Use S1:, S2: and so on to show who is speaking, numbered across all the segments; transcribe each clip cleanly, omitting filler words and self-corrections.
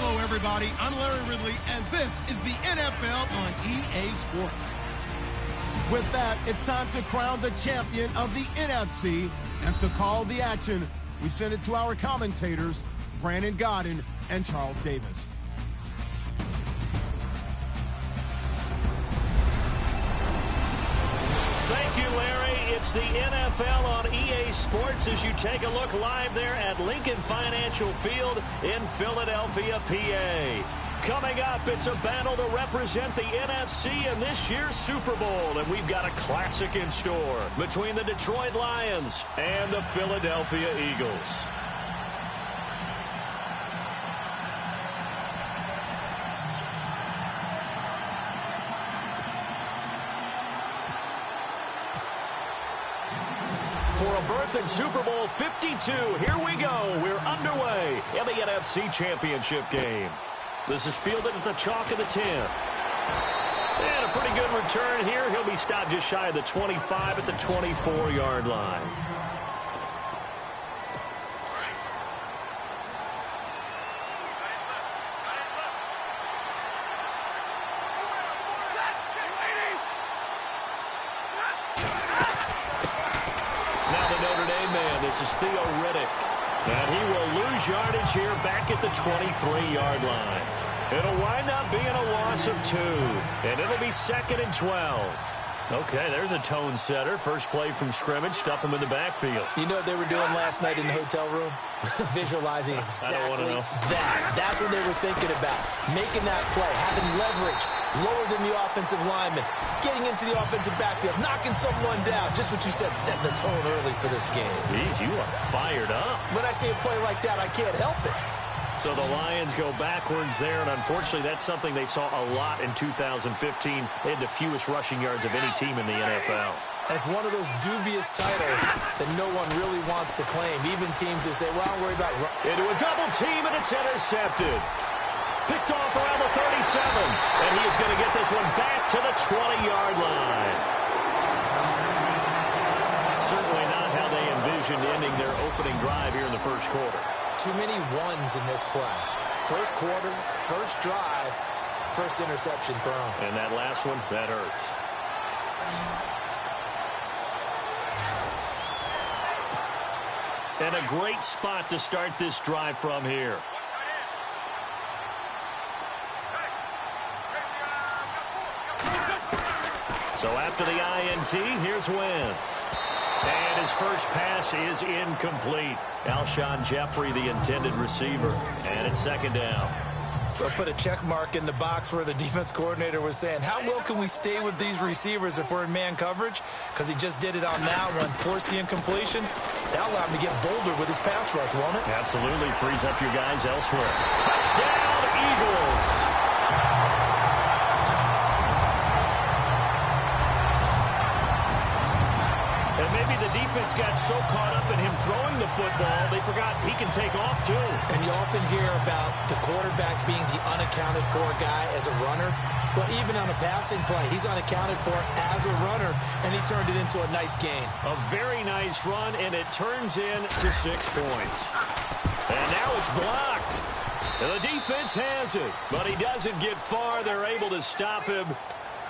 S1: Hello, everybody. I'm Larry Ridley, and this is the NFL on EA Sports. With that, it's time to crown the champion of the NFC, and to call the action, we send it to our commentators, Brandon Godden and Charles Davis.
S2: Thank you, Larry. It's the NFL on EA Sports as you take a look live there at Lincoln Financial Field in Philadelphia, PA. Coming up, it's a battle to represent the NFC in this year's Super Bowl, and we've got a classic in store between the Detroit Lions and the Philadelphia Eagles. For a berth in Super Bowl 52, here we go. We're underway in the NFC Championship game. This is fielded at the chalk of the 10. And a pretty good return here. He'll be stopped just shy of the 25 at the 24-yard line. This is Theo Riddick, and he will lose yardage here back at the 23-yard line. It'll wind up being a loss of 2, and it'll be 2nd and 12. Okay, there's a tone setter. First play from scrimmage, stuff him in the backfield.
S3: You know what they were doing last night in the hotel room? Visualizing exactly that. That's what they were thinking about. Making that play, having leverage, lower than the offensive lineman, getting into the offensive backfield, knocking someone down. Just what you said, set the tone early for this game.
S2: Jeez, you are fired up.
S3: When I see a play like that, I can't help it.
S2: So the Lions go backwards there, and unfortunately that's something they saw a lot in 2015. They had the fewest rushing yards of any team in the NFL.
S3: It's one of those dubious titles that no one really wants to claim. Even teams that say, well, I'll worry about...
S2: Into a double team, and it's intercepted. Picked off around the 37, and he is going to get this one back to the 20-yard line. Certainly not how they envisioned ending their opening drive here in the first quarter.
S3: Too many ones in this play. First quarter, first drive, first interception thrown.
S2: And that last one, that hurts. And a great spot to start this drive from here. So after the INT, here's Wentz. And his first pass is incomplete. Alshon Jeffrey, the intended receiver. And it's 2nd down.
S3: They'll put a check mark in the box where the defense coordinator was saying, how well can we stay with these receivers if we're in man coverage? Because he just did it on that one, forced the incompletion. That'll allow him to get bolder with his pass rush, won't it?
S2: Absolutely. Frees up your guys elsewhere. Touchdown, Eagles. And maybe the defense got so caught up in him throwing the football, they forgot he can take off too.
S3: And you often hear about the quarterback being the unaccounted for guy as a runner. Well, even on a passing play, he's unaccounted for as a runner, and he turned it into a nice gain.
S2: A very nice run, and it turns into 6 points. And now it's blocked. And the defense has it, but he doesn't get far. They're able to stop him.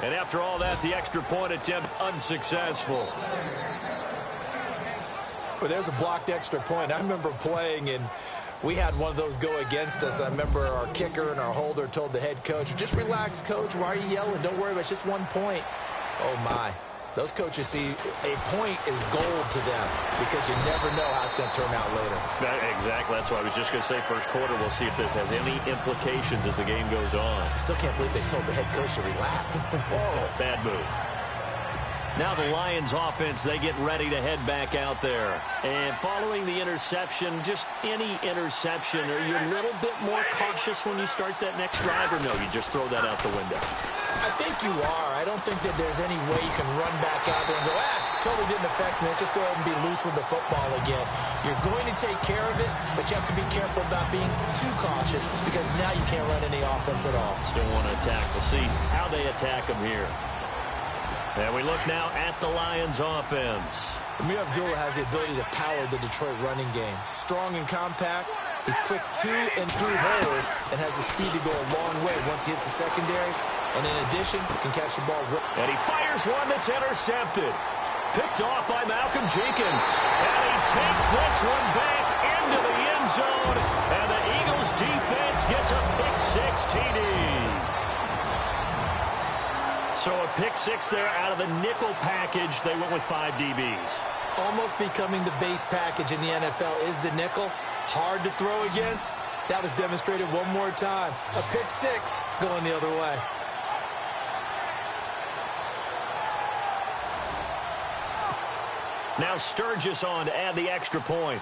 S2: And after all that, the extra point attempt unsuccessful.
S3: Well, there's a blocked extra point. I remember playing, and we had one of those go against us. I remember our kicker and our holder told the head coach, just relax, coach. Why are you yelling? Don't worry about it. It's just 1 point. Oh, my. Those coaches see a point is gold to them because you never know how it's going to turn out later.
S2: Exactly. That's what I was just going to say. First quarter, we'll see if this has any implications as the game goes on.
S3: I still can't believe they told the head coach to relax.
S2: Whoa. Bad move. Now the Lions offense, they get ready to head back out there. And following the interception, just any interception, are you a little bit more cautious when you start that next drive, or no, you just throw that out the window?
S3: I think you are. I don't think that there's any way you can run back out there and go, totally didn't affect me. Let's just go ahead and be loose with the football again. You're going to take care of it, but you have to be careful about being too cautious because now you can't run any offense at all.
S2: Still want to attack. We'll see how they attack them here. And we look now at the Lions offense.
S3: E-Riddler has the ability to power the Detroit running game. Strong and compact. He's quick to and through holes and has the speed to go a long way once he hits the secondary. And in addition, can catch the ball.
S2: And he fires one that's intercepted. Picked off by Malcolm Jenkins. And he takes this one back into the end zone. And the Eagles defense gets a pick-6 TD. So a pick-6 there out of the nickel package. They went with 5 DBs.
S3: Almost becoming the base package in the NFL is the nickel. Hard to throw against. That was demonstrated one more time. A pick-6 going the other way.
S2: Now Sturgis on to add the extra point.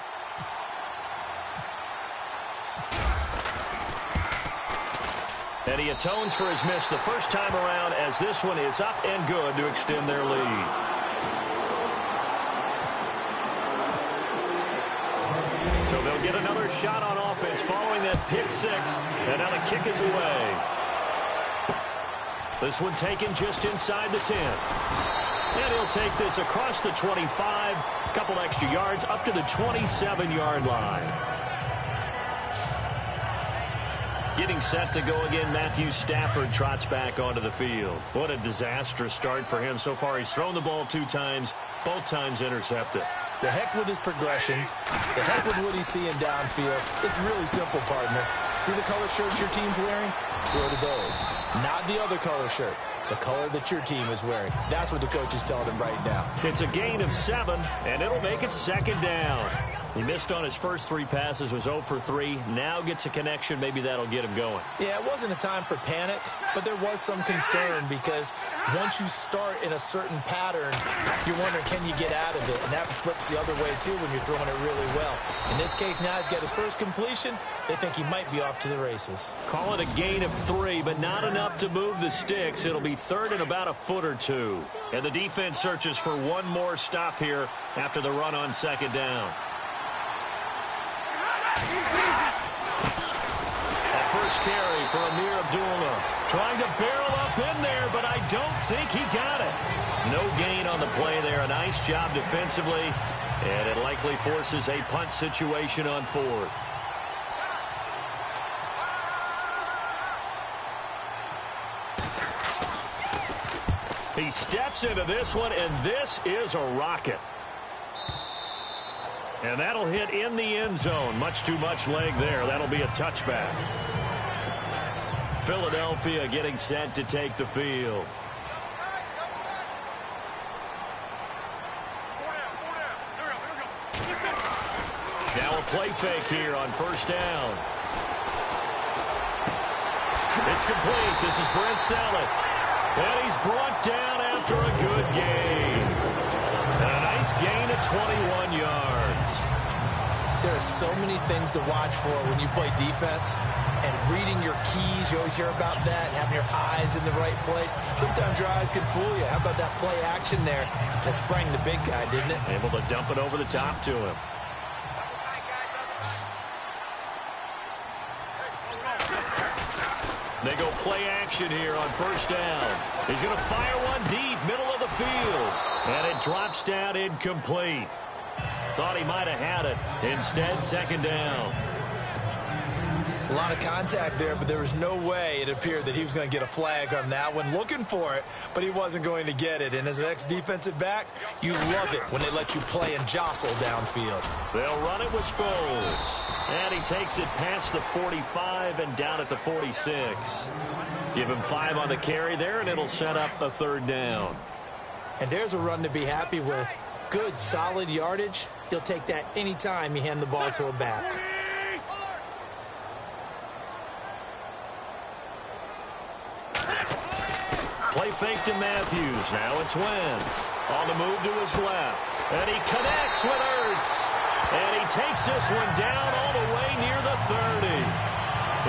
S2: And he atones for his miss the first time around as this one is up and good to extend their lead. So they'll get another shot on offense following that pick-6. And now the kick is away. This one taken just inside the 10. And he'll take this across the 25, a couple extra yards up to the 27-yard line. Getting set to go again, Matthew Stafford trots back onto the field. What a disastrous start for him. So far, he's thrown the ball 2 times, both times intercepted.
S3: The heck with his progressions. The heck with what he's seeing downfield. It's really simple, partner. See the color shirts your team's wearing? Throw to those. Not the other color shirts. The color that your team is wearing. That's what the coach is telling him right now.
S2: It's a gain of 7, and it'll make it 2nd down. He missed on his first 3 passes, was 0 for 3. Now gets a connection. Maybe that'll get him going.
S3: Yeah, it wasn't a time for panic, but there was some concern because once you start in a certain pattern, you're wondering, can you get out of it? And that flips the other way, too, when you're throwing it really well. In this case, now he's got his first completion. They think he might be off to the races.
S2: Call it a gain of 3, but not enough to move the sticks. It'll be 3rd and about a foot or 2. And the defense searches for one more stop here after the run on 2nd down. A first carry for E-Riddler. Trying to barrel up in there, but I don't think he got it. No gain on the play there. A nice job defensively. And it likely forces a punt situation on 4th. He steps into this one, and this is a rocket. And that'll hit in the end zone. Much too much leg there. That'll be a touchback. Philadelphia getting set to take the field. Now a play fake here on 1st down. It's complete. This is Brent Selleck. And he's brought down after a good gain. And a nice gain of 21 yards.
S3: There are so many things to watch for when you play defense. And reading your keys, you always hear about that. And having your eyes in the right place. Sometimes your eyes can fool you. How about that play action there? That sprang the big guy, didn't it?
S2: Able to dump it over the top to him. They go play action here on 1st down. He's going to fire one deep, middle of the field. And it drops down incomplete. Thought he might have had it. Instead, 2nd down.
S3: A lot of contact there, but there was no way it appeared that he was going to get a flag on that one. Looking for it, but he wasn't going to get it. And as an ex-defensive back, you love it when they let you play and jostle downfield.
S2: They'll run it with Sproles. And he takes it past the 45 and down at the 46. Give him 5 on the carry there, and it'll set up a 3rd down.
S3: And there's a run to be happy with. Good, solid yardage. You'll take that anytime you hand the ball to a back.
S2: Play fake to Matthews. Now it's Wentz. On the move to his left. And he connects with Ertz. And he takes this one down all the way near the 30.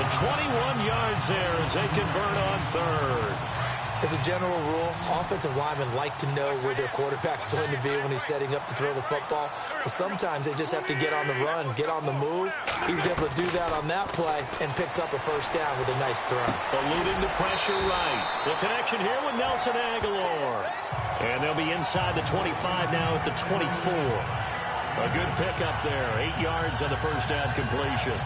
S2: And 21 yards there as they convert on 3rd.
S3: As a general rule, offensive linemen like to know where their quarterback's going to be when he's setting up to throw the football. But sometimes they just have to get on the run, get on the move. He was able to do that on that play and picks up a 1st down with a nice throw.
S2: Eluding the pressure right. The connection here with Nelson Aguilar. And they'll be inside the 25 now at the 24. A good pickup there. 8 yards on the first down completion.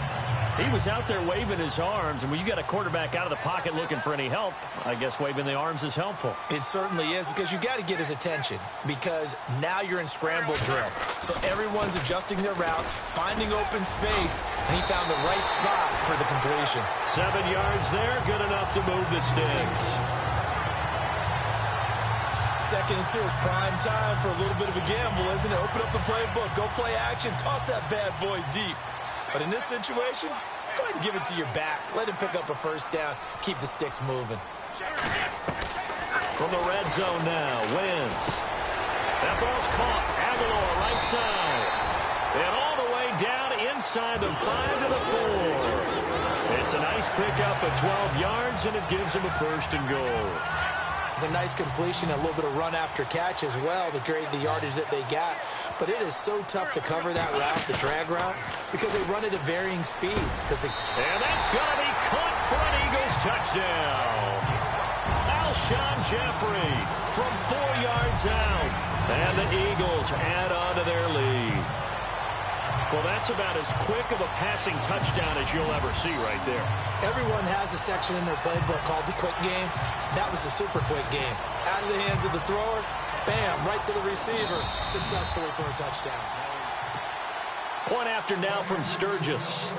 S2: He was out there waving his arms, and when you got a quarterback out of the pocket looking for any help, I guess waving the arms is helpful.
S3: It certainly is, because you got to get his attention, because now you're in scramble drill. So everyone's adjusting their routes, finding open space, and he found the right spot for the completion.
S2: 7 yards there, good enough to move the sticks.
S3: 2nd and 2 is prime time for a little bit of a gamble, isn't it? Open up the playbook, go play action, toss that bad boy deep. But in this situation, go ahead and give it to your back. Let him pick up a first down. Keep the sticks moving.
S2: From the red zone now, Wentz. That ball's caught. Aguilar right side. And all the way down inside the 5 to the 4. It's a nice pickup at 12 yards, and it gives him a 1st and goal.
S3: It's a nice completion, a little bit of run after catch as well to create the yardage that they got. But it is so tough to cover that route, the drag route, because they run it at varying speeds.
S2: And that's going to be caught for an Eagles touchdown. Alshon Jeffrey from 4 yards out. And the Eagles add on to their lead. Well, that's about as quick of a passing touchdown as you'll ever see right there.
S3: Everyone has a section in their playbook called the quick game. That was a super quick game. Out of the hands of the thrower, bam, right to the receiver, successfully for a touchdown.
S2: Point after now from Sturgis.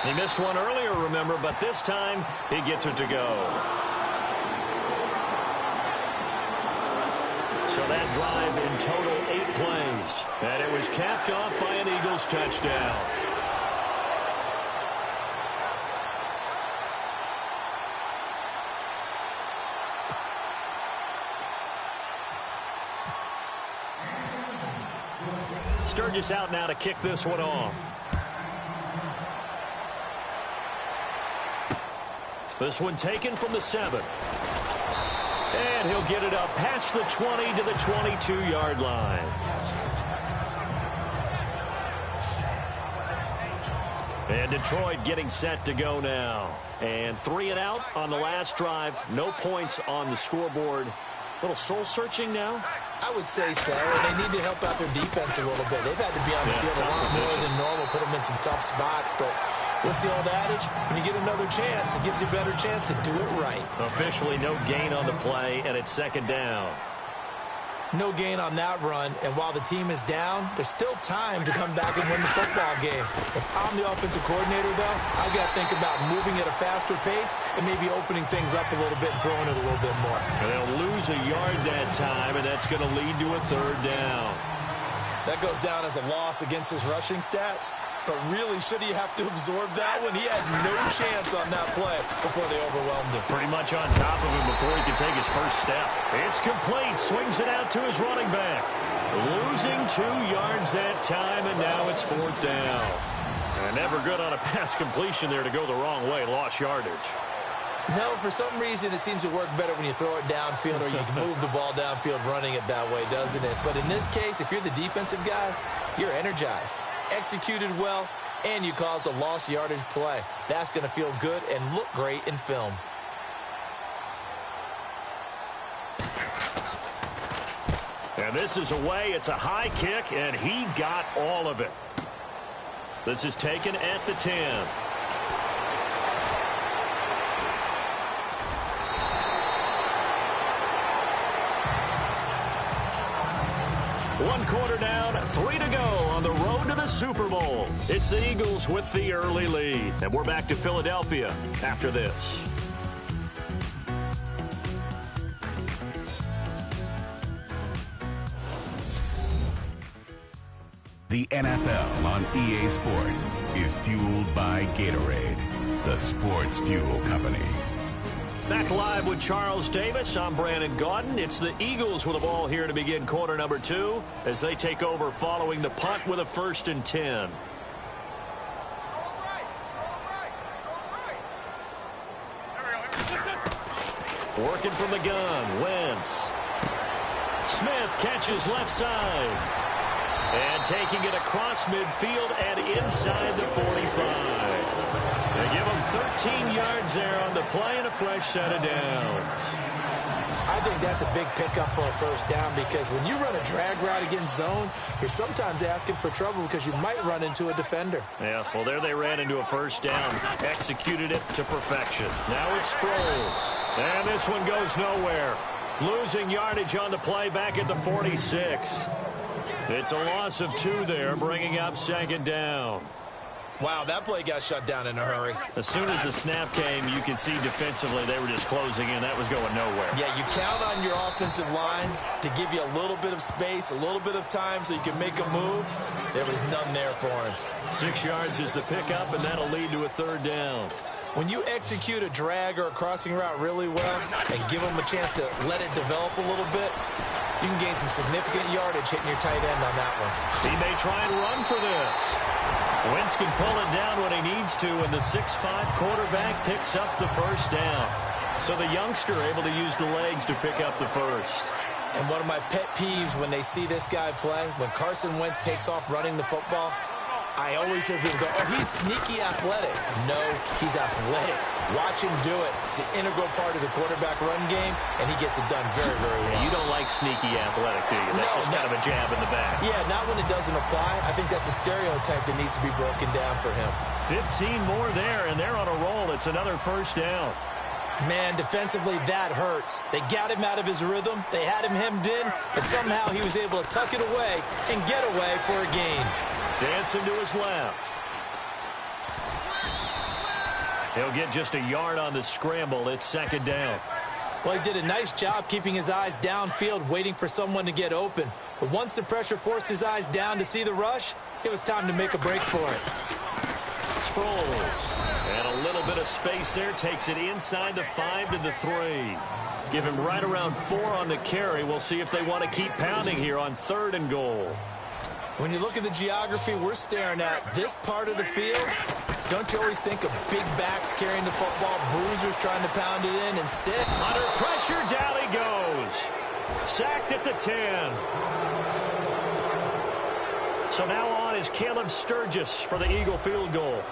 S2: He missed one earlier, remember, but this time he gets it to go. So that drive in total 8 plays. And it was capped off by an Eagles touchdown. Sturgis out now to kick this one off. This one taken from the 7. And he'll get it up past the 20 to the 22-yard line. And Detroit getting set to go now. And 3 and out on the last drive. No points on the scoreboard. A little soul-searching now?
S3: I would say so. And they need to help out their defense a little bit. They've had to be on the field a lot more than normal, put them in some tough spots. But what's the old adage? When you get another chance, it gives you a better chance to do it right.
S2: Officially no gain on the play, and it's 2nd down.
S3: No gain on that run, and while the team is down, there's still time to come back and win the football game. If I'm the offensive coordinator, though, I've got to think about moving at a faster pace and maybe opening things up a little bit and throwing it a little bit more.
S2: And they'll lose a yard that time, and that's going to lead to a 3rd down.
S3: That goes down as a loss against his rushing stats. But really, should he have to absorb that one? He had no chance on that play before they overwhelmed him.
S2: Pretty much on top of him before he could take his first step. It's complete. Swings it out to his running back. Losing 2 yards that time, and now it's 4th down. And never good on a pass completion there to go the wrong way. Lost yardage.
S3: No, for some reason, it seems to work better when you throw it downfield or you can move the ball downfield running it that way, doesn't it? But in this case, if you're the defensive guys, you're energized. Executed well, and you caused a lost yardage play. That's going to feel good and look great in film.
S2: And this is away. It's a high kick, and he got all of it. This is taken at the 10. One quarter down, 3 to go on the road to the Super Bowl. It's the Eagles with the early lead. And we're back to Philadelphia after this.
S4: The NFL on EA Sports is fueled by Gatorade, the sports fuel company.
S2: Back live with Charles Davis. I'm Brandon Gaudin. It's the Eagles with the ball here to begin quarter number 2 as they take over following the punt with a 1st and 10. Working from the gun, Wentz. Smith catches left side. And taking it across midfield and inside the 45. They give him 13 yards there on the play and a fresh set of downs.
S3: I think that's a big pickup for a first down because when you run a drag route against zone, you're sometimes asking for trouble because you might run into a defender.
S2: Yeah, well, there they ran into a first down. Executed it to perfection. Now it's Sproles. And this one goes nowhere. Losing yardage on the play back at the 46. It's a loss of 2 there, bringing up second down.
S3: Wow, that play got shut down in a hurry.
S2: As soon as the snap came, you can see defensively they were just closing in. That was going nowhere.
S3: Yeah, you count on your offensive line to give you a little bit of space, a little bit of time so you can make a move. There was none there for him.
S2: 6 yards is the pickup, and that'll lead to a third down.
S3: When you execute a drag or a crossing route really well and give them a chance to let it develop a little bit, you can gain some significant yardage hitting your tight end on that one.
S2: He may try and run for this. Wentz can pull it down when he needs to, and the 6'5" quarterback picks up the first down. So the youngster able to use the legs to pick up the first.
S3: And one of my pet peeves when they see this guy play, when Carson Wentz takes off running the football, I always hear people go, oh, he's sneaky athletic. No, he's athletic. Watch him do it. It's an integral part of the quarterback run game, and he gets it done very, very well.
S2: You don't like sneaky athletic, do you? That's just kind of a jab in the back.
S3: Yeah, not when it doesn't apply. I think that's a stereotype that needs to be broken down for him.
S2: 15 more there, and they're on a roll. It's another first down.
S3: Man, defensively, that hurts. They got him out of his rhythm. They had him hemmed in, but somehow he was able to tuck it away and get away for a gain.
S2: Dancing to his left. He'll get just a yard on the scramble. It's second down.
S3: Well, he did a nice job keeping his eyes downfield, waiting for someone to get open. But once the pressure forced his eyes down to see the rush, it was time to make a break for it.
S2: Sproles. And a little bit of space there. Takes it inside the 5 to the 3. Give him right around 4 on the carry. We'll see if they want to keep pounding here on 3rd and goal.
S3: When you look at the geography we're staring at, this part of the field, don't you always think of big backs carrying the football, bruisers trying to pound it in? Instead,
S2: under pressure, down he goes. Sacked at the 10. So now on is Caleb Sturgis for the Eagle field goal.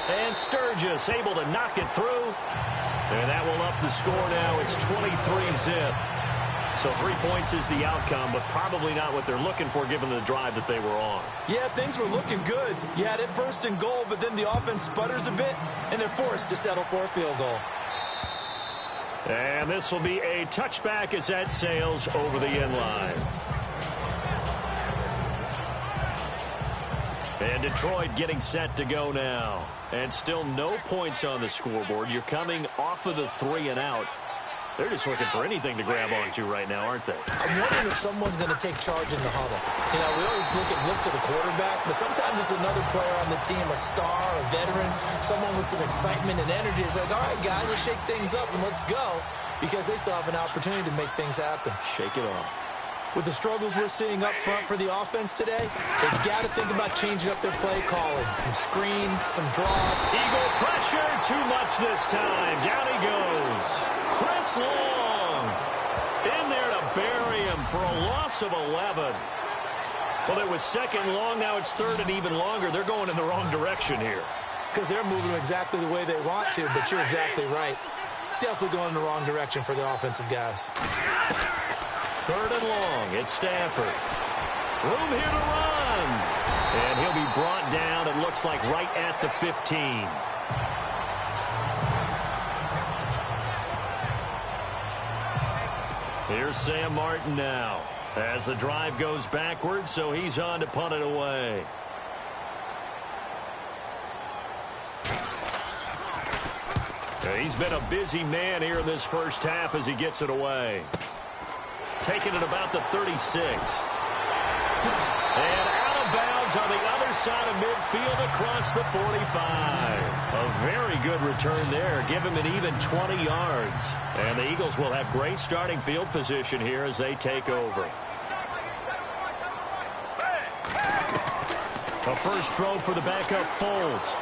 S2: And Sturgis able to knock it through. And that will up the score now. It's 23-zip. So 3 points is the outcome, but probably not what they're looking for given the drive that they were on.
S3: Yeah, things were looking good. You had it 1st and goal, but then the offense sputters a bit, and they're forced to settle for a field goal.
S2: And this will be a touchback as that sails over the end line. And Detroit getting set to go now. And still no points on the scoreboard. You're coming off of the 3 and out. They're just looking for anything to grab onto right now, aren't they?
S3: I'm wondering if someone's going to take charge in the huddle. You know, we always look to the quarterback, but sometimes it's another player on the team, a star, a veteran, someone with some excitement and energy. It's like, all right, guys, let's shake things up and let's go, because they still have an opportunity to make things happen.
S2: Shake it off.
S3: With the struggles we're seeing up front for the offense today, they've got to think about changing up their play calling. Some screens, some draw.
S2: Eagle pressure, too much this time. Down he goes. Chris Long in there to bury him for a loss of 11. Well, it was 2nd long. Now it's 3rd and even longer. They're going in the wrong direction here.
S3: Because they're moving exactly the way they want to, but you're exactly right. Definitely going in the wrong direction for the offensive guys.
S2: 3rd and long. It's Stafford. Room here to run. And he'll be brought down, it looks like, right at the 15. Here's Sam Martin now as the drive goes backwards, so he's on to punt it away. He's been a busy man here in this first half as he gets it away. Taking it about the 36. And out of bounds on the other side of midfield across the 45. A very good return there. Give him an even 20 yards. And the Eagles will have great starting field position here as they take over. A first throw for the backup Foles.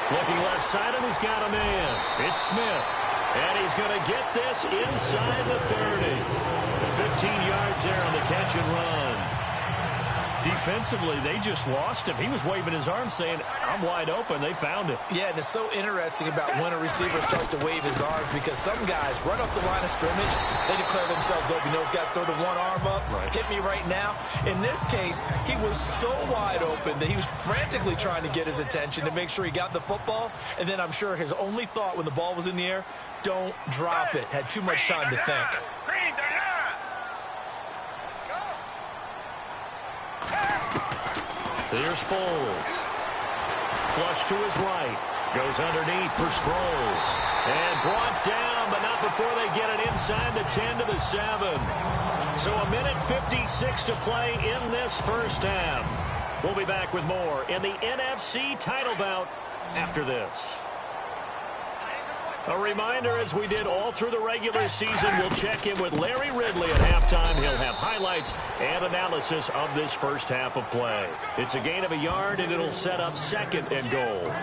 S2: Looking left side, and he's got a man. It's Smith. And he's going to get this inside the 30. 15 yards there on the catch and run. Defensively, they just lost him. He was waving his arms saying, I'm wide open. They found it.
S3: Yeah, and it's so interesting about when a receiver starts to wave his arms because some guys run up the line of scrimmage, they declare themselves open. You know, those guys throw the one arm up, hit me right now. In this case, he was so wide open that he was frantically trying to get his attention to make sure he got the football. And then I'm sure his only thought when the ball was in the air, don't drop it. Had too much time to think.
S2: Here's Foles. Flush to his right. Goes underneath for Sproles. And brought down, but not before they get it inside the 10 to the 7. So a minute 56 to play in this first half. We'll be back with more in the NFC title bout after this. A reminder, as we did all through the regular season, we'll check in with Larry Ridley at halftime. He'll have highlights and analysis of this first half of play. It's a gain of a yard, and it'll set up 2nd and goal.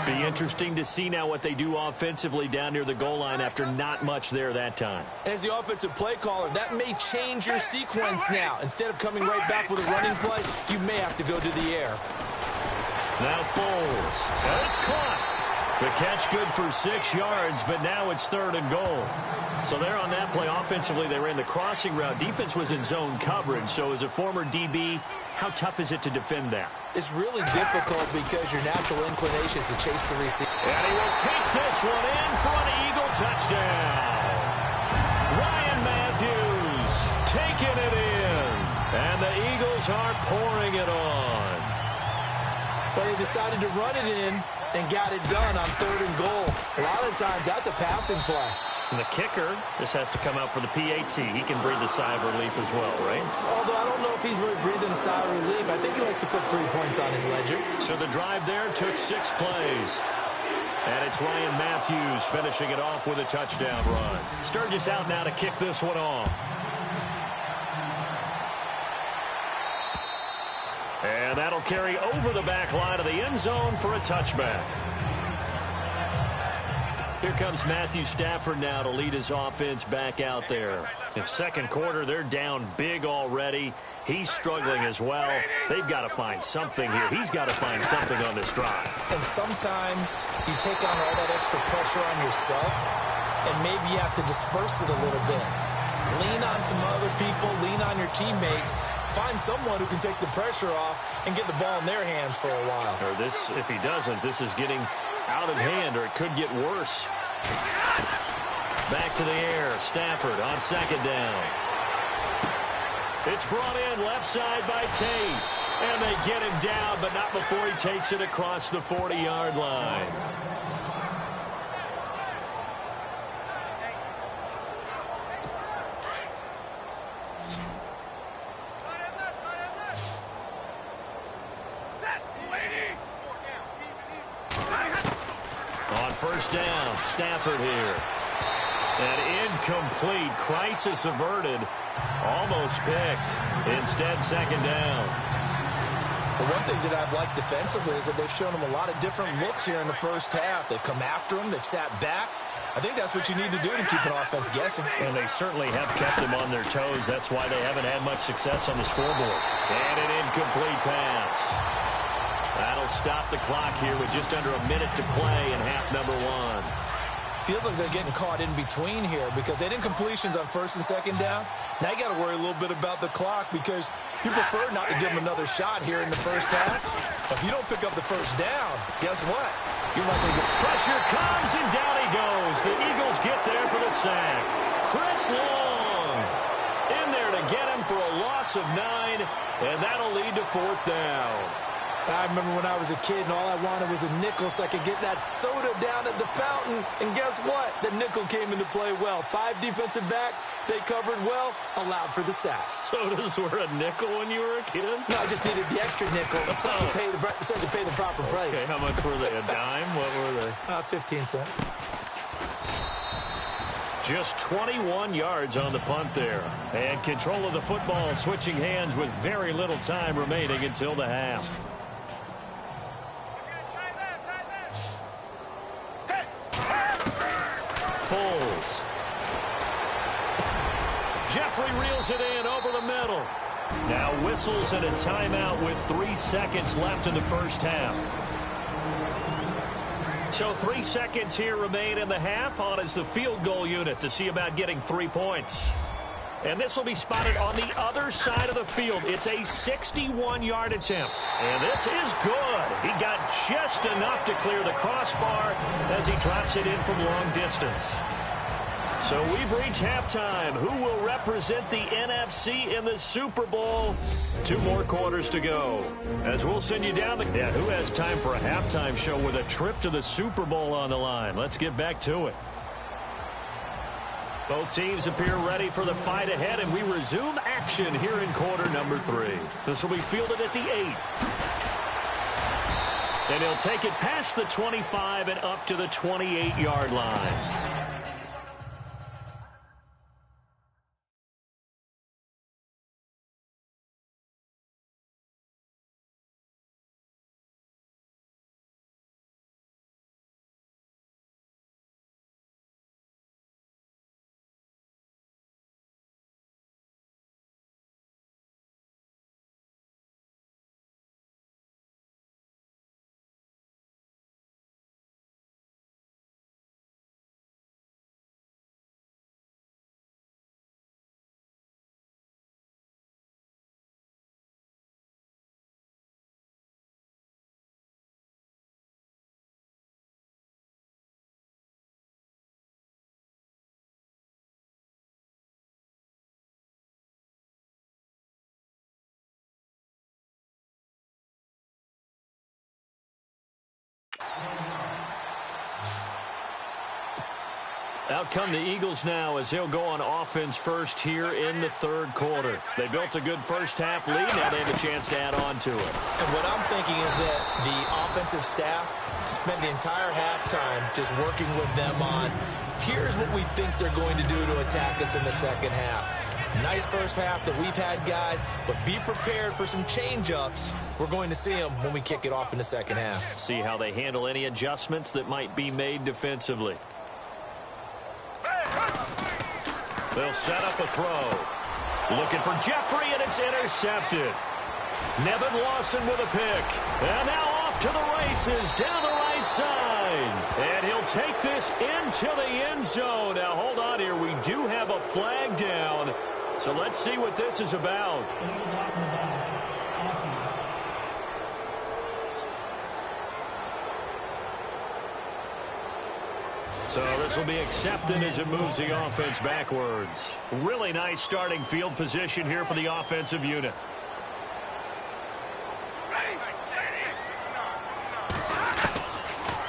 S2: Be interesting to see now what they do offensively down near the goal line after not much there that time.
S3: As the offensive play caller, that may change your sequence now. Instead of coming right back with a running play, you may have to go to the air.
S2: Now Foles. And it's caught. The catch good for 6 yards, but now it's 3rd and goal. So there on that play, offensively, they ran the crossing route. Defense was in zone coverage, so as a former DB, how tough is it to defend that?
S3: It's really difficult because your natural inclination is to chase the receiver.
S2: And he will take this one in for an Eagle touchdown. Ryan Matthews taking it in, and the Eagles are pouring it on.
S3: But he decided to run it in and got it done on 3rd and goal. A lot of times, that's a passing play.
S2: And the kicker, this has to come out for the PAT. He can breathe a sigh of relief as well, right?
S3: Although I don't know if he's really breathing a sigh of relief. I think he likes to put 3 points on his ledger.
S2: So the drive there took 6 plays. And it's Ryan Matthews finishing it off with a touchdown run. Sturgis out now to kick this one off. And that'll carry over the back line of the end zone for a touchback. Here comes Matthew Stafford now to lead his offense back out there. In 2nd quarter, they're down big already. He's struggling as well. They've got to find something here. He's got to find something on this drive.
S3: And sometimes you take on all that extra pressure on yourself, and maybe you have to disperse it a little bit. Lean on some other people. Lean on your teammates. Find someone who can take the pressure off and get the ball in their hands for a while.
S2: Or this, if he doesn't, this is getting out of hand, or it could get worse. Back to the air. Stafford on 2nd down. It's brought in left side by Tate. And they get him down, but not before he takes it across the 40-yard line. On 1st down, Stafford here. An incomplete, crisis averted, almost picked. Instead, 2nd down.
S3: Well, one thing that I've liked defensively is that they've shown him a lot of different looks here in the first half. They've come after him. They've sat back. I think that's what you need to do to keep an offense guessing.
S2: And they certainly have kept them on their toes. That's why they haven't had much success on the scoreboard. And an incomplete pass. That'll stop the clock here with just under a minute to play in half number 1.
S3: Feels like they're getting caught in between here because they did incompletions on 1st and 2nd down. Now you got to worry a little bit about the clock because you prefer not to give them another shot here in the first half. But if you don't pick up the 1st down, guess what? You're likely to get
S2: pressure comes, and down he goes. The Eagles get there for the sack. Chris Long in there to get him for a loss of 9, and that'll lead to 4th down.
S3: I remember when I was a kid and all I wanted was a nickel so I could get that soda down at the fountain. And guess what? The nickel came into play well. 5 defensive backs, they covered well, allowed for the sack.
S2: Sodas were a nickel when you were a kid?
S3: No, I just needed the extra nickel so to pay the proper price.
S2: Okay, how much were they? A dime? What were they?
S3: 15 cents.
S2: Just 21 yards on the punt there. And control of the football switching hands with very little time remaining until the half. Foles. Jeffrey reels it in over the middle. Now whistles and a timeout with 3 seconds left in the first half. So 3 seconds here remain in the half. On is the field goal unit to see about getting 3 points. And this will be spotted on the other side of the field. It's a 61-yard attempt. And this is good. He got just enough to clear the crossbar as he drops it in from long distance. So we've reached halftime. Who will represent the NFC in the Super Bowl? 2 more quarters to go. As we'll send you down who has time for a halftime show with a trip to the Super Bowl on the line? Let's get back to it. Both teams appear ready for the fight ahead, and we resume action here in quarter number 3. This will be fielded at the 8. And he'll take it past the 25 and up to the 28-yard line. Out come the Eagles now as they'll go on offense first here in the third quarter. They built a good first half lead. Now they have a chance to add on to it.
S3: And what I'm thinking is that the offensive staff spent the entire halftime just working with them on, here's what we think they're going to do to attack us in the second half. Nice first half that we've had, guys, but be prepared for some change-ups. We're going to see them when we kick it off in the second half.
S2: See how they handle any adjustments that might be made defensively. They'll set up a throw. Looking for Jeffrey, and it's intercepted. Nevin Lawson with a pick. And now off to the races down the right side. And he'll take this into the end zone. Now, hold on here. We do have a flag down. So let's see what this is about. So this will be accepted as it moves the offense backwards. Really nice starting field position here for the offensive unit.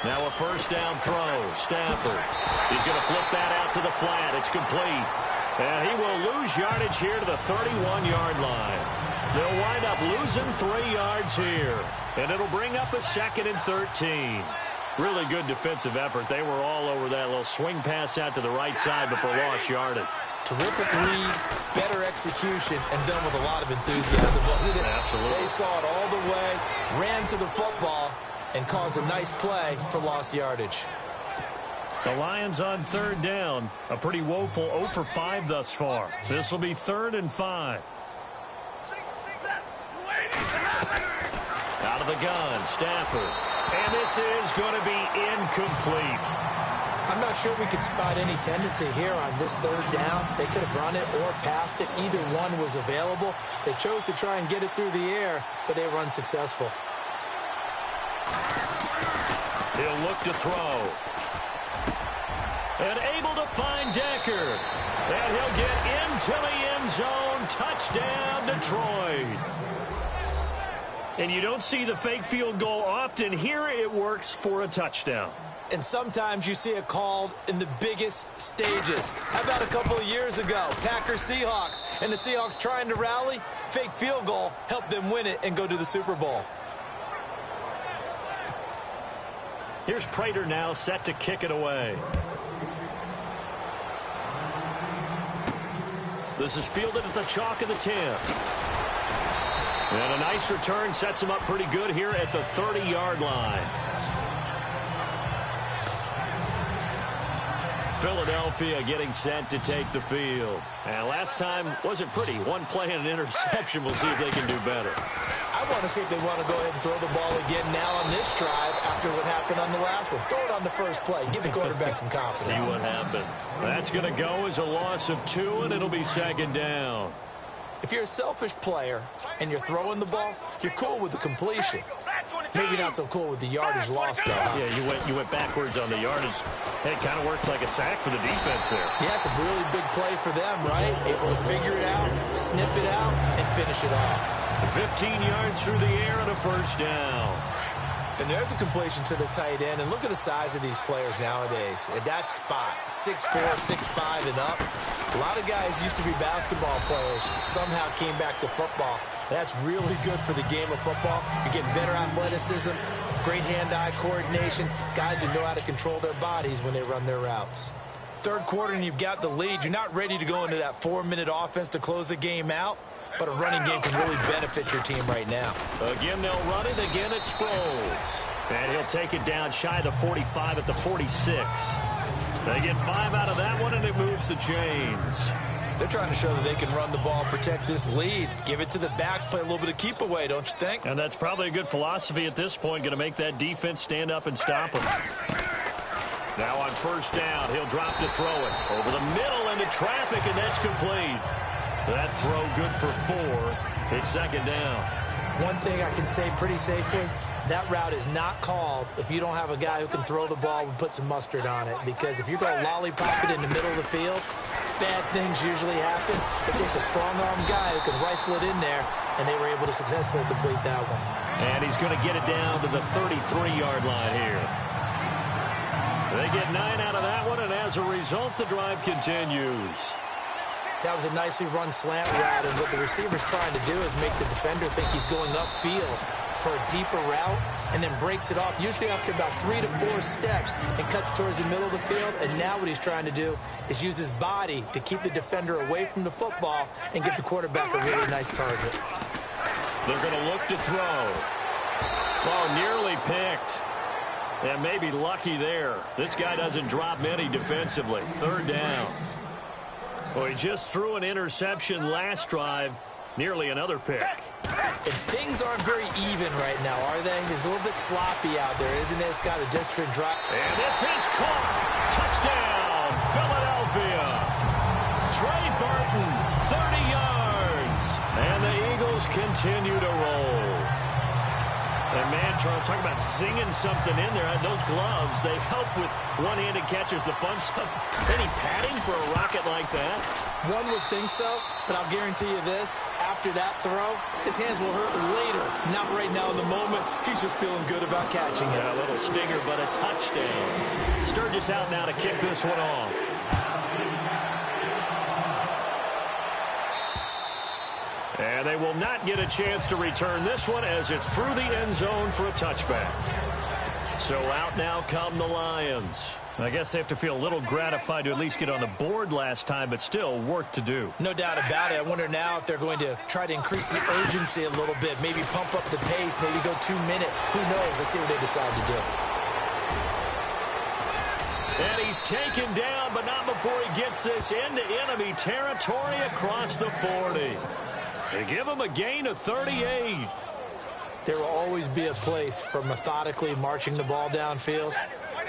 S2: Now a first down throw. Stafford. He's going to flip that out to the flat. It's complete. And he will lose yardage here to the 31-yard line. They'll wind up losing 3 yards here. And it'll bring up a 2nd and 13. Really good defensive effort. They were all over that little swing pass out to the right side before lost yardage.
S3: Terrific read, better execution, and done with a lot of enthusiasm.
S2: Absolutely.
S3: They saw it all the way, ran to the football, and caused a nice play for lost yardage.
S2: The Lions on third down. A pretty woeful 0 for 5 thus far. This will be 3rd and 5. Out of the gun, Stafford. And this is going to be incomplete.
S3: I'm not sure we could spot any tendency here on this third down. They could have run it or passed it. Either one was available. They chose to try and get it through the air, but they were unsuccessful.
S2: He'll look to throw. And able to find Decker. And he'll get into the end zone. Touchdown, Detroit. And you don't see the fake field goal often. Here it works for a touchdown.
S3: And sometimes you see it called in the biggest stages. How about a couple of years ago, Packers-Seahawks, and the Seahawks trying to rally? Fake field goal helped them win it and go to the Super Bowl.
S2: Here's Prater now set to kick it away. This is fielded at the chalk of the 10. And a nice return sets him up pretty good here at the 30-yard line. Philadelphia getting set to take the field. And last time wasn't pretty. One play and an interception. We'll see if they can do better.
S3: I want to see if they want to go ahead and throw the ball again now on this drive after what happened on the last one. Throw it on the first play. Give the quarterback some confidence.
S2: See what happens. That's going to go as a loss of 2, and it'll be second down.
S3: If you're a selfish player and you're throwing the ball, you're cool with the completion. Maybe not so cool with the yardage loss, though.
S2: Yeah, you went backwards on the yardage. It kind of works like a sack for the defense there.
S3: Yeah, it's a really big play for them, right? Able to figure it out, sniff it out, and finish it off. 15
S2: yards through the air and a first down.
S3: And there's a completion to the tight end. And look at the size of these players nowadays. At that spot, 6'4", 6'5", and up. A lot of guys used to be basketball players, somehow came back to football. And that's really good for the game of football. You're getting better athleticism, great hand-eye coordination, guys who know how to control their bodies when they run their routes. Third quarter and you've got the lead. You're not ready to go into that 4-minute offense to close the game out. But a running game can really benefit your team right now.
S2: Again, they'll run it. Again, it's Sproles. And he'll take it down shy of the 45 at the 46. They get 5 out of that one, and it moves the chains.
S3: They're trying to show that they can run the ball, protect this lead. Give it to the backs, play a little bit of keep away, don't you think?
S2: And that's probably a good philosophy at this point, going to make that defense stand up and stop them. Now on first down, he'll drop to throw it. Over the middle into traffic, and that's complete. That throw good for 4. It's second down.
S3: One thing I can say pretty safely, that route is not called if you don't have a guy who can throw the ball and put some mustard on it. Because if you're going to lollipop it in the middle of the field, bad things usually happen. It takes a strong-arm guy who can rifle it in there, and they were able to successfully complete that one.
S2: And he's going to get it down to the 33-yard line here. They get 9 out of that one, and as a result, the drive continues.
S3: That was a nicely run slant route, and what the receiver's trying to do is make the defender think he's going upfield for a deeper route, and then breaks it off, usually after about 3 to 4 steps, and cuts towards the middle of the field. And now what he's trying to do is use his body to keep the defender away from the football and give the quarterback a really nice target.
S2: They're going to look to throw. Oh, nearly picked. And maybe lucky there. This guy doesn't drop many defensively. Third down. Well, he just threw an interception last drive. Nearly another pick.
S3: And things aren't very even right now, are they? It's a little bit sloppy out there, isn't it? It's got a different drive.
S2: And this is caught. Touchdown, Philadelphia. Trey Burton, 30 yards. And the Eagles continue to roll. And, man, Charles, talk about singing something in there. Those gloves, they help with one-handed catches, the fun stuff. Any padding for a rocket like that?
S3: One would think so, but I'll guarantee you this. After that throw, his hands will hurt later. Not right now in the moment. He's just feeling good about catching it.
S2: Yeah, a little stinger, but a touchdown. Sturgis out now to kick this one off. And they will not get a chance to return this one as it's through the end zone for a touchback. So out now come the Lions. I guess they have to feel a little gratified to at least get on the board last time, but still work to do.
S3: No doubt about it. I wonder now if they're going to try to increase the urgency a little bit, maybe pump up the pace, maybe go 2 minute. Who knows? Let's see what they decide to do.
S2: And he's taken down, but not before he gets this into enemy territory across the 40. They give him a gain of 38.
S3: There will always be a place for methodically marching the ball downfield.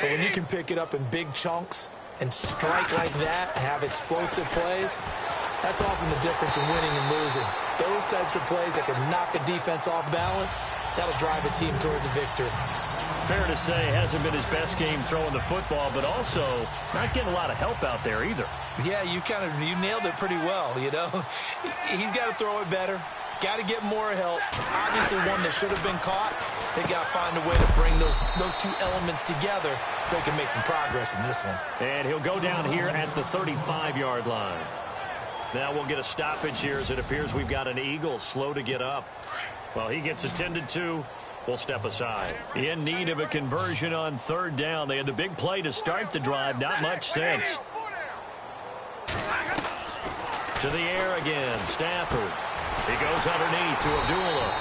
S3: But when you can pick it up in big chunks and strike like that, have explosive plays, that's often the difference in winning and losing. Those types of plays that can knock a defense off balance, that'll drive a team towards a victory.
S2: Fair to say, hasn't been his best game throwing the football, but also not getting a lot of help out there either.
S3: Yeah, you nailed it pretty well, you know. He's got to throw it better. Got to get more help. Obviously one that should have been caught. They got to find a way to bring those two elements together so they can make some progress in this one. And
S2: he'll go down here at the 35-yard line. Now we'll get a stoppage here as it appears we've got an Eagle slow to get up. Well, he gets attended to. We'll step aside. In need of a conversion on third down. They had the big play to start the drive. Not much sense. To the air again. Stafford. He goes underneath to Abdullah.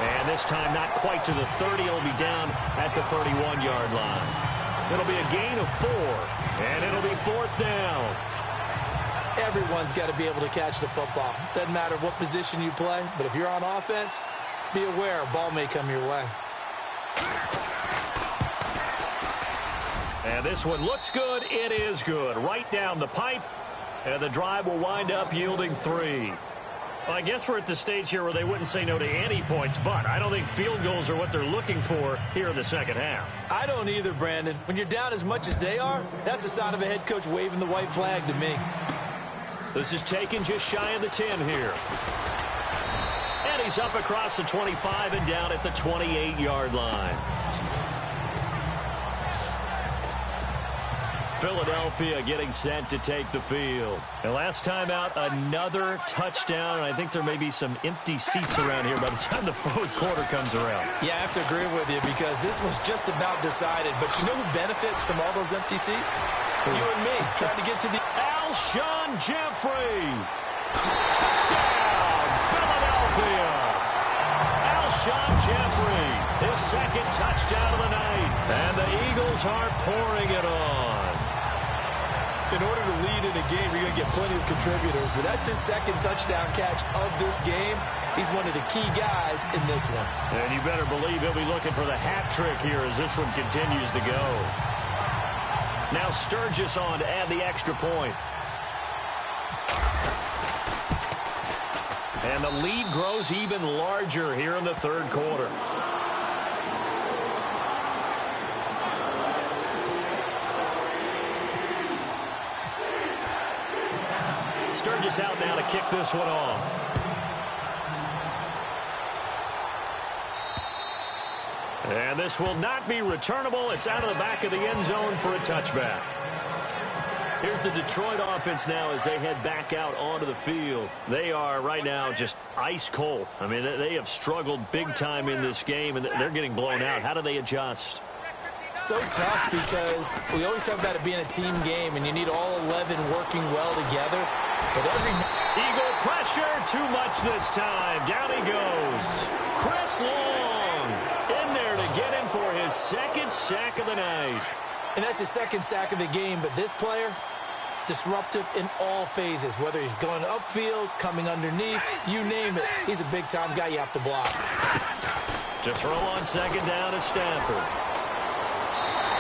S2: And this time not quite to the 30. He'll be down at the 31-yard line. It'll be a gain of 4, and it'll be 4th down.
S3: Everyone's got to be able to catch the football. Doesn't matter what position you play, but if you're on offense, be aware a ball may come your way.
S2: And this one looks good. It is good. Right down the pipe, and the drive will wind up yielding 3. Well, I guess we're at the stage here where they wouldn't say no to any points, but I don't think field goals are what they're looking for here in the second half.
S3: I don't either, Brandon. When you're down as much as they are, that's the sign of a head coach waving the white flag to me.
S2: This is taken just shy of the 10 here. And he's up across the 25 and down at the 28-yard line. Philadelphia getting set to take the field. And last time out, another touchdown. And I think there may be some empty seats around here by the time the fourth quarter comes around.
S3: Yeah, I have to agree with you because this was just about decided. But you know who benefits from all those empty seats? You and me, trying to get to the...
S2: Alshon Jeffrey. Touchdown, Philadelphia. Alshon Jeffrey, his second touchdown of the night. And the Eagles are pouring it on.
S3: In order to lead in a game, you're going to get plenty of contributors, but that's his second touchdown catch of this game. He's one of the key guys in this one.
S2: And you better believe he'll be looking for the hat trick here as this one continues to go. Now Sturgis on to add the extra point. And the lead grows even larger here in the third quarter. Sturgis out now to kick this one off. And this will not be returnable. It's out of the back of the end zone for a touchback. Here's the Detroit offense now as they head back out onto the field. They are right now just ice cold. I mean, they have struggled big time in this game, and they're getting blown out. How do they adjust?
S3: So tough because we always talk about it being a team game, and you need all 11 working well together. But every
S2: Eagle pressure, too much this time. Down he goes. Chris Long in there to get him for his second sack of the night.
S3: And that's his second sack of the game, but this player, disruptive in all phases, whether he's going upfield, coming underneath, you name it. He's a big-time guy you have to block.
S2: To throw on second down is Stafford.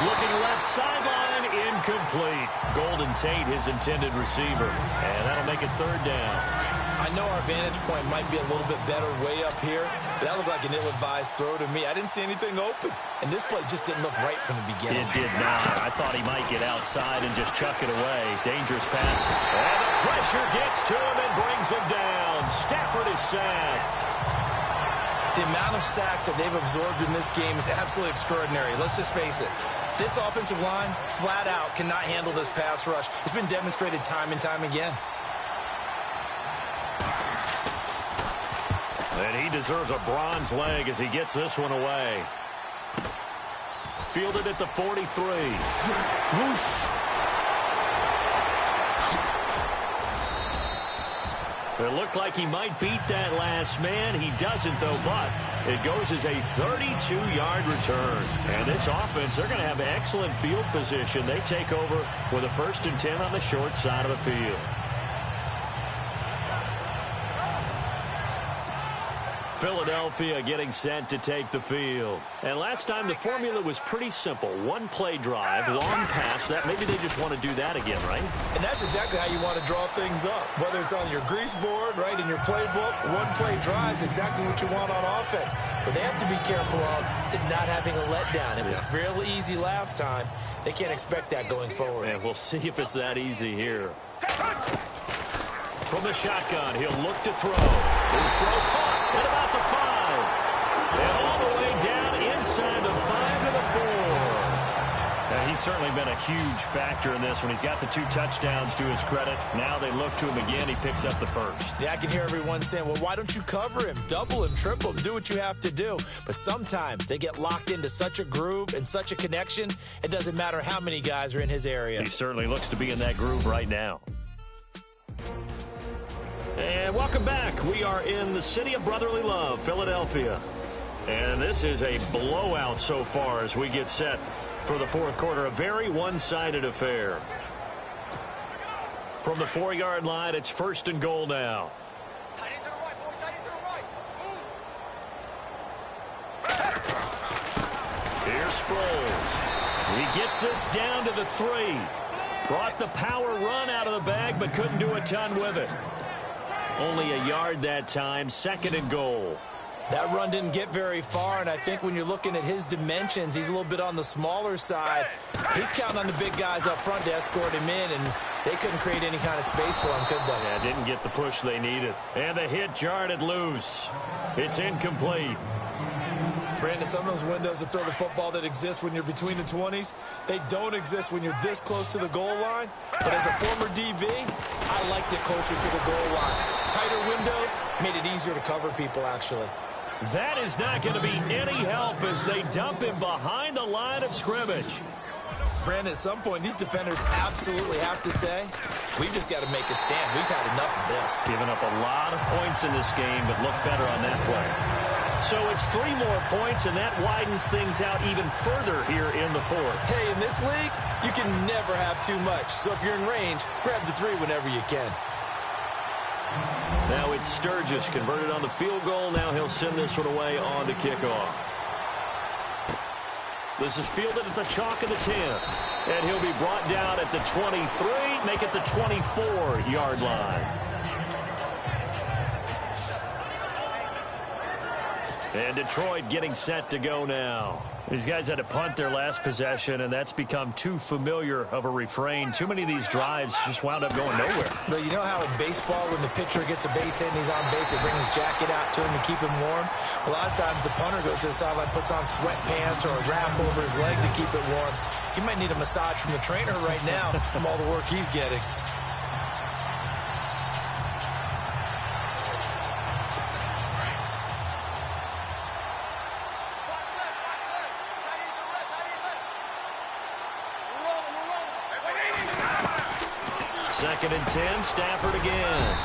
S2: Looking left sideline, incomplete. Golden Tate, his intended receiver. And that'll make it third down.
S3: I know our vantage point might be a little bit better way up here, but that looked like an ill-advised throw to me. I didn't see anything open. And this play just didn't look right from the beginning.
S2: It did not. I thought he might get outside and just chuck it away. Dangerous pass. And the pressure gets to him and brings him down. Stafford is sacked.
S3: The amount of sacks that they've absorbed in this game is absolutely extraordinary. Let's just face it. This offensive line, flat out, cannot handle this pass rush. It's been demonstrated time and time again.
S2: And he deserves a bronze leg as he gets this one away. Fielded at the 43.
S3: Whoosh.
S2: It looked like he might beat that last man. He doesn't, though, but it goes as a 32-yard return. And this offense, they're going to have excellent field position. They take over with a 1st and 10 on the short side of the field. Philadelphia getting set to take the field. And last time the formula was pretty simple. One play drive, long pass. That maybe they just want to do that again, right?
S3: And that's exactly how you want to draw things up. Whether it's on your grease board, right, in your playbook, one play drive is exactly what you want on offense. What they have to be careful of is not having a letdown. It was real easy last time. They can't expect that going forward.
S2: And we'll see if it's that easy here. From the shotgun, he'll look to throw. His throw caught at about the 5. And all the way down inside the 5 to the 4. And he's certainly been a huge factor in this when he's got the 2 touchdowns to his credit. Now they look to him again. He picks up the 1st.
S3: Yeah, I can hear everyone saying, well, why don't you cover him, double him, triple him, do what you have to do. But sometimes they get locked into such a groove and such a connection, it doesn't matter how many guys are in his area.
S2: He certainly looks to be in that groove right now. And welcome back. We are in the city of brotherly love, Philadelphia. And this is a blowout so far as we get set for for the fourth quarter. A very one-sided affair. From the 4-yard line, it's 1st and goal now. Here's Sproles. He gets this down to the 3. Brought the power run out of the bag, but couldn't do a ton with it. Only a yard that time. 2nd and goal.
S3: That run didn't get very far, and I think when you're looking at his dimensions, he's a little bit on the smaller side. He's counting on the big guys up front to escort him in, and they couldn't create any kind of space for him, could they?
S2: Yeah, didn't get the push they needed. And the hit jarred it loose. It's incomplete.
S3: Brandon, some of those windows to throw the football that exist when you're between the 20s, they don't exist when you're this close to the goal line. But as a former DB, I liked it closer to the goal line. Tighter windows made it easier to cover people, actually.
S2: That is not going to be any help as they dump him behind the line of scrimmage.
S3: Brandon, at some point, these defenders absolutely have to say, we've just got to make a stand. We've had enough of this.
S2: Giving up a lot of points in this game, but look better on that play. So it's 3 more points, and that widens things out even further here in the 4th.
S3: Hey, in this league, you can never have too much. So if you're in range, grab the 3 whenever you can.
S2: Now it's Sturgis converted on the field goal. Now he'll send this one away on the kickoff. This is fielded at the chalk of the 10. And he'll be brought down at the 23, make it the 24-yard line. And Detroit getting set to go now. These guys had to punt their last possession, and that's become too familiar of a refrain. Too many of these drives just wound up going nowhere.
S3: But you know how in baseball, when the pitcher gets a base hit and he's on base, they bring his jacket out to him to keep him warm? A lot of times the punter goes to the sideline, puts on sweatpants or a wrap over his leg to keep it warm. He might need a massage from the trainer right now from all the work he's getting.
S2: Second and 10, Stafford again.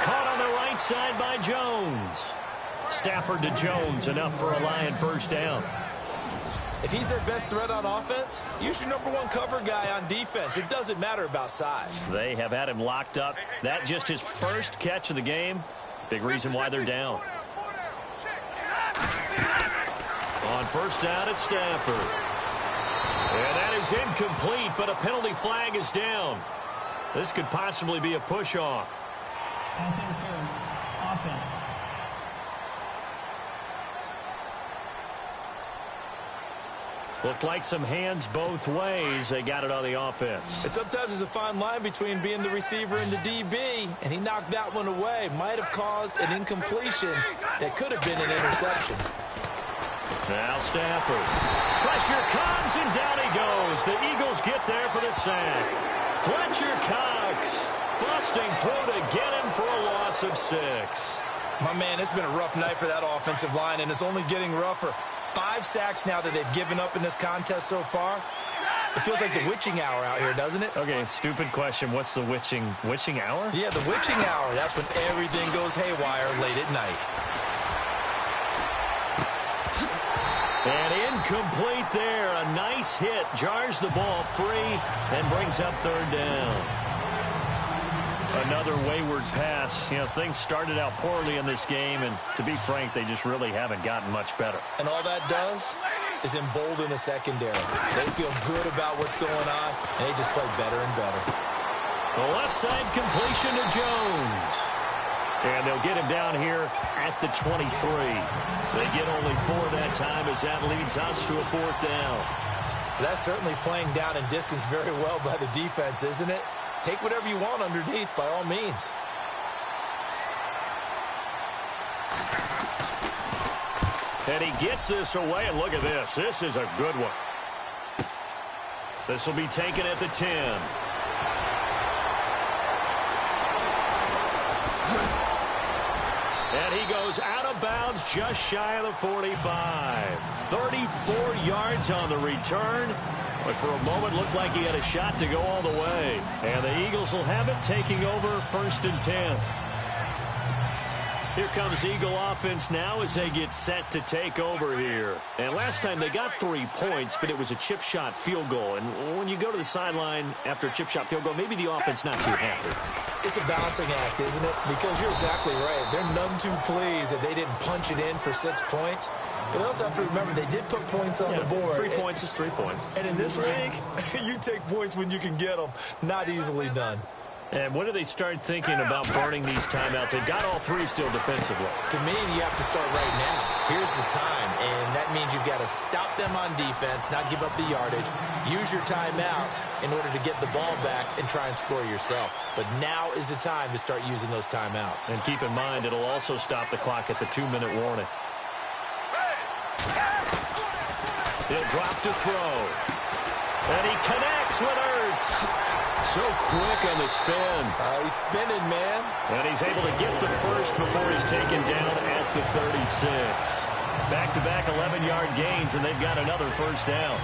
S2: Caught on the right side by Jones. Stafford to Jones, enough for a Lion first down.
S3: If he's their best threat on offense, use your #1 cover guy on defense. It doesn't matter about size.
S2: They have had him locked up. That just his first catch of the game. Big reason why they're down. On first down, it's Stafford. And that is incomplete, but a penalty flag is down. This could possibly be a push-off.
S5: Pass interference. Offense.
S2: Looked like some hands both ways. They got it on the offense.
S3: And sometimes there's a fine line between being the receiver and the DB, and he knocked that one away. Might have caused an incompletion that could have been an interception.
S2: Now Stafford. Pressure comes, and down he goes. The Eagles get there for the sack. Fletcher Cox busting through to get him for a loss of 6.
S3: My man, it's been a rough night for that offensive line, and it's only getting rougher. 5 sacks now that they've given up in this contest so far. It feels like the witching hour out here, doesn't it?
S2: Okay, stupid question. What's the witching hour?
S3: Yeah, the witching hour. That's when everything goes haywire late at night.
S2: And incomplete there. A nice hit. Jars the ball free and brings up 3rd down. Another wayward pass. You know, things started out poorly in this game, and to be frank, they just really haven't gotten much better.
S3: And all that does is embolden a secondary. They feel good about what's going on, and they just play better and better.
S2: The left side completion to Jones. And they'll get him down here at the 23. They get only 4 that time as that leads us to a 4th down.
S3: That's certainly playing down in distance very well by the defense, isn't it? Take whatever you want underneath, by all means.
S2: And he gets this away, and look at this. This is a good one. This will be taken at the 10. And he goes out of bounds just shy of the 45. 34 yards on the return. But for a moment, looked like he had a shot to go all the way. And the Eagles will have it, taking over 1st and 10. Here comes Eagle offense now as they get set to take over here. And last time they got 3 points, but it was a chip shot field goal. And when you go to the sideline after a chip shot field goal, maybe the offense not too happy.
S3: It's a balancing act, isn't it? Because you're exactly right. They're none too pleased that they didn't punch it in for 6 points. But they also have to remember they did put points on the board.
S2: 3 points is 3 points.
S3: And in this league, you take points when you can get them. Not easily done.
S2: And when do they start thinking about burning these timeouts? They've got all 3 still defensively.
S3: To me, you have to start right now. Here's the time, and that means you've got to stop them on defense, not give up the yardage. Use your timeouts in order to get the ball back and try and score yourself. But now is the time to start using those timeouts.
S2: And keep in mind, it'll also stop the clock at the 2-minute warning. He'll drop to throw. And he connects with Ertz. So quick on the spin.
S3: He's spinning, man.
S2: And he's able to get the first before he's taken down at the 36. Back-to-back 11-yard gains, and they've got another first down.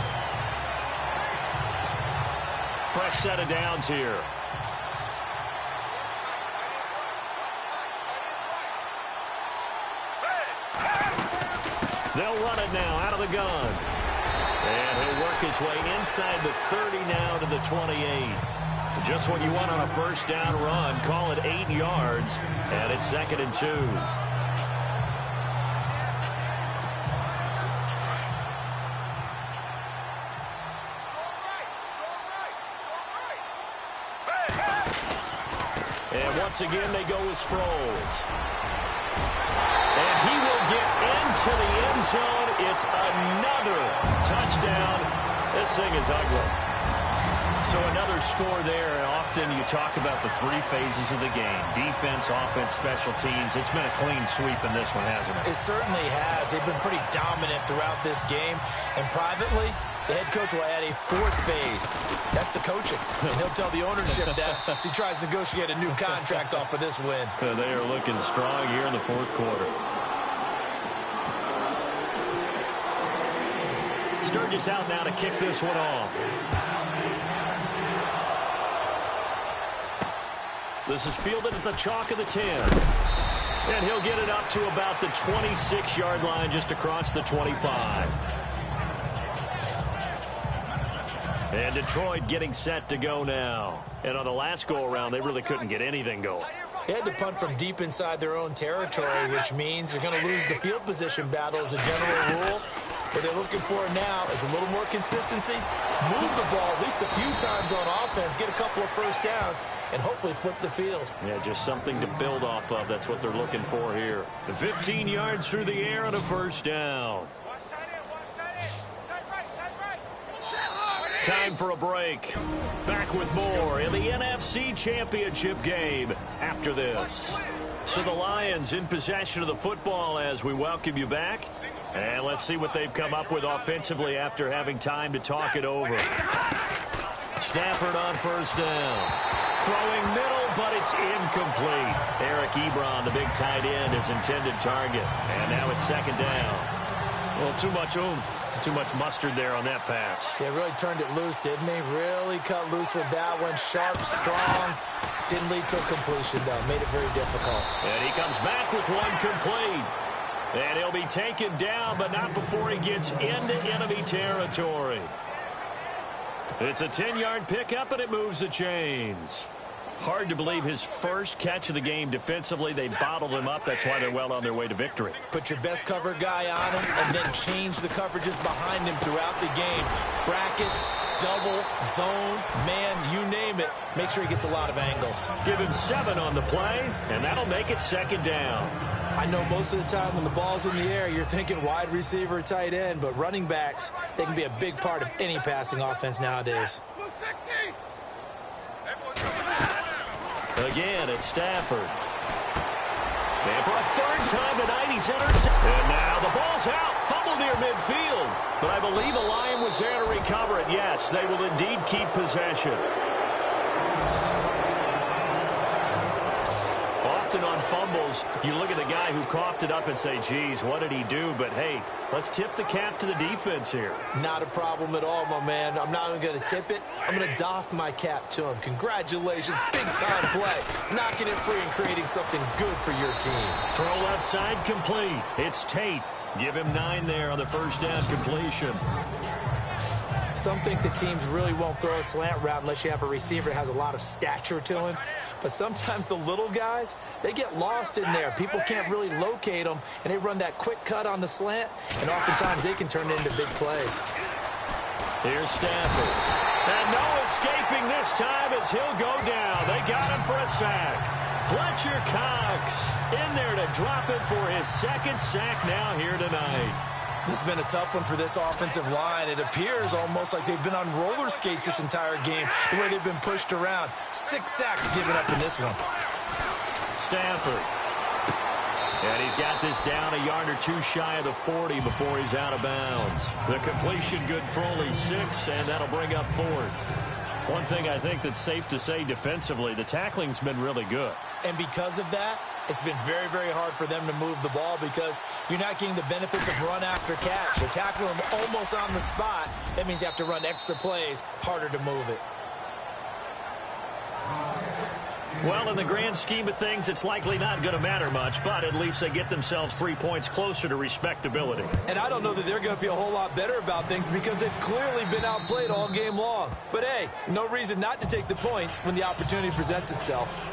S2: Fresh set of downs here. They'll run it now out of the gun. And he'll work his way inside the 30 now to the 28. Just what you want on a first down run. Call it 8 yards, and it's 2nd and 2. And once again, they go with Sproles. And he will get into the end zone. It's another touchdown. This thing is ugly. So another score there. Often you talk about the 3 phases of the game. Defense, offense, special teams. It's been a clean sweep in this one, hasn't it?
S3: It certainly has. They've been pretty dominant throughout this game. And privately, the head coach will add a 4th phase. That's the coaching. And he'll tell the ownership that as he tries to negotiate a new contract off of this win.
S2: They are looking strong here in the 4th quarter. Sturgis out now to kick this one off. This is fielded at the chalk of the 10. And he'll get it up to about the 26-yard line just across the 25. And Detroit getting set to go now. And on the last go-around, they really couldn't get anything going.
S3: They had to punt from deep inside their own territory, which means you're going to lose the field position battle as a general rule. What they're looking for now is a little more consistency, move the ball at least a few times on offense, get a couple of first downs, and hopefully flip the field.
S2: Yeah, just something to build off of. That's what they're looking for here. 15 yards through the air on a first down. Time for a break. Back with more in the NFC Championship game after this. So the Lions in possession of the football as we welcome you back. And let's see what they've come up with offensively after having time to talk it over. Stafford on first down. Throwing middle, but it's incomplete. Eric Ebron, the big tight end, his intended target. And now it's 2nd down. Well, too much oomph. Too much mustard there on that pass.
S3: Yeah, really turned it loose, didn't he? Really cut loose with that one. Sharp, strong. Didn't lead to a completion, though. Made it very difficult.
S2: And he comes back with one complete. And he'll be taken down, but not before he gets into enemy territory. It's a 10-yard pickup, and it moves the chains. Hard to believe his first catch of the game defensively. They bottled him up. That's why they're well on their way to victory.
S3: Put your best cover guy on him and then change the coverages behind him throughout the game. Brackets, double, zone, man, you name it. Make sure he gets a lot of angles.
S2: Give him 7 on the play, and that'll make it 2nd down.
S3: I know most of the time when the ball's in the air, you're thinking wide receiver, tight end, but running backs, they can be a big part of any passing offense nowadays.
S2: Again, it's Stafford. And for a 3rd time tonight, he's intercepted. And now the ball's out. Fumble near midfield. But I believe the Lion was there to recover it. Yes, they will indeed keep possession. Off often on fumbles, you look at the guy who coughed it up and say, geez, what did he do? But, hey, let's tip the cap to the defense here.
S3: Not a problem at all, my man. I'm not even going to tip it. I'm going to doff my cap to him. Congratulations. Big-time play. Knocking it free and creating something good for your team.
S2: Throw left side complete. It's Tate. Give him 9 there on the first down completion.
S3: Some think the teams really won't throw a slant route unless you have a receiver that has a lot of stature to him. But sometimes the little guys, they get lost in there. People can't really locate them, and they run that quick cut on the slant, and oftentimes they can turn it into big plays.
S2: Here's Stafford. And no escaping this time as he'll go down. They got him for a sack. Fletcher Cox in there to drop it for his second sack now here tonight.
S3: This has been a tough one for this offensive line. It appears almost like they've been on roller skates this entire game, the way they've been pushed around. 6 sacks given up in this one.
S2: Stafford. And he's got this down a yard or two shy of the 40 before he's out of bounds. The completion good for only 6, and that'll bring up 4th. One thing I think that's safe to say defensively, the tackling's been really good.
S3: And because of that, it's been very, very hard for them to move the ball because you're not getting the benefits of run after catch. You're tackling them almost on the spot. That means you have to run extra plays, harder to move it.
S2: Well, in the grand scheme of things, it's likely not going to matter much, but at least they get themselves 3 points closer to respectability.
S3: And I don't know that they're going to feel a whole lot better about things because they've clearly been outplayed all game long. But, hey, no reason not to take the points when the opportunity presents itself.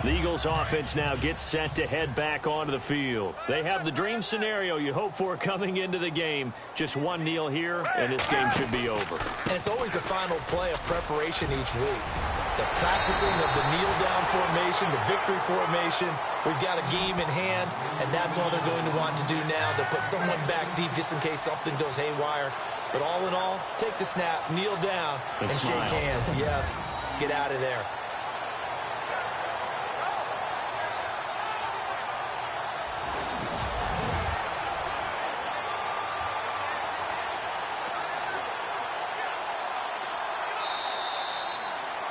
S2: The Eagles offense now gets set to head back onto the field. They have the dream scenario you hope for coming into the game. Just one kneel here, and this game should be over.
S3: And it's always the final play of preparation each week. The practicing of the kneel-down formation, the victory formation. We've got a game in hand, and that's all they're going to want to do now. To put someone back deep just in case something goes haywire. But all in all, take the snap, kneel down, and shake hands. Yes, get out of there.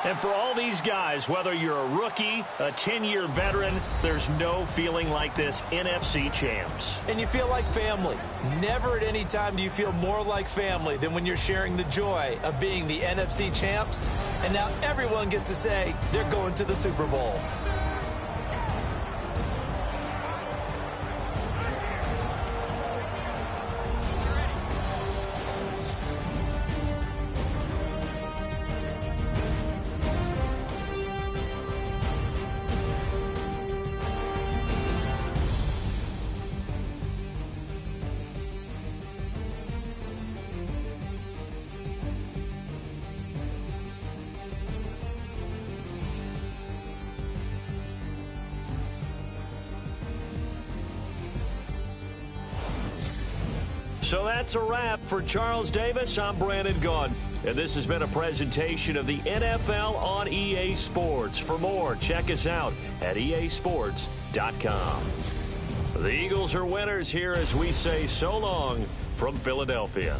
S2: And for all these guys, whether you're a rookie, a 10-year veteran, there's no feeling like this NFC champs.
S3: And you feel like family. Never at any time do you feel more like family than when you're sharing the joy of being the NFC champs. And now everyone gets to say they're going to the Super Bowl.
S2: So that's a wrap for Charles Davis. I'm Brandon Gaudin, and this has been a presentation of the NFL on EA Sports. For more, check us out at easports.com. The Eagles are winners here as we say so long from Philadelphia.